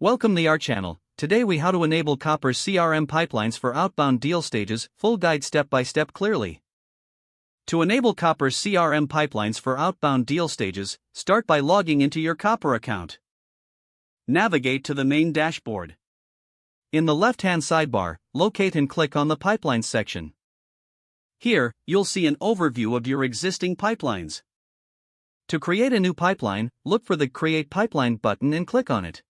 Welcome to our channel. Today we how to enable Copper CRM pipelines for outbound deal stages, full guide step by step clearly. To enable Copper CRM pipelines for outbound deal stages, start by logging into your Copper account. Navigate to the main dashboard. In the left-hand sidebar, locate and click on the Pipelines section. Here, you'll see an overview of your existing pipelines. To create a new pipeline, look for the Create Pipeline button and click on it.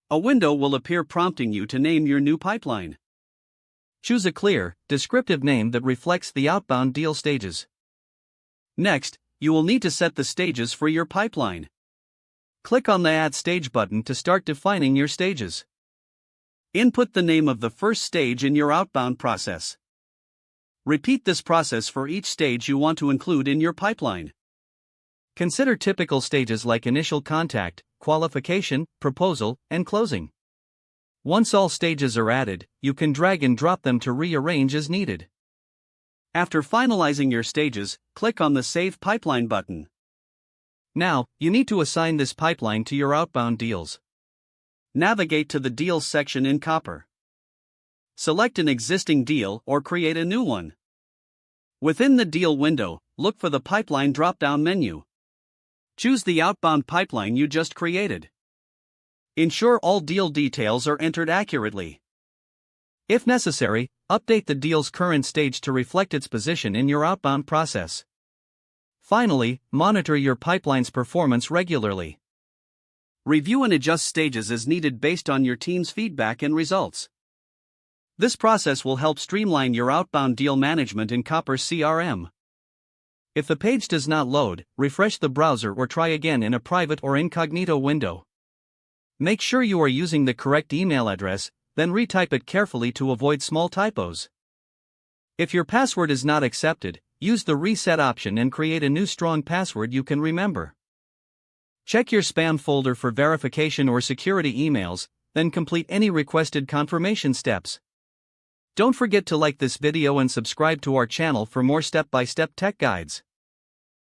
A window will appear prompting you to name your new pipeline. Choose a clear, descriptive name that reflects the outbound deal stages. Next, you will need to set the stages for your pipeline. Click on the Add Stage button to start defining your stages. Input the name of the first stage in your outbound process. Repeat this process for each stage you want to include in your pipeline. Consider typical stages like initial contact, qualification, proposal, and closing. Once all stages are added, you can drag and drop them to rearrange as needed. After finalizing your stages, click on the Save Pipeline button. Now, you need to assign this pipeline to your outbound deals. Navigate to the Deals section in Copper. Select an existing deal or create a new one. Within the Deal window, look for the Pipeline drop-down menu. Choose the outbound pipeline you just created. Ensure all deal details are entered accurately. If necessary, update the deal's current stage to reflect its position in your outbound process. Finally, monitor your pipeline's performance regularly. Review and adjust stages as needed based on your team's feedback and results. This process will help streamline your outbound deal management in Copper CRM. If the page does not load, refresh the browser or try again in a private or incognito window. Make sure you are using the correct email address, then retype it carefully to avoid small typos. If your password is not accepted, use the reset option and create a new strong password you can remember. Check your spam folder for verification or security emails, then complete any requested confirmation steps. Don't forget to like this video and subscribe to our channel for more step-by-step tech guides.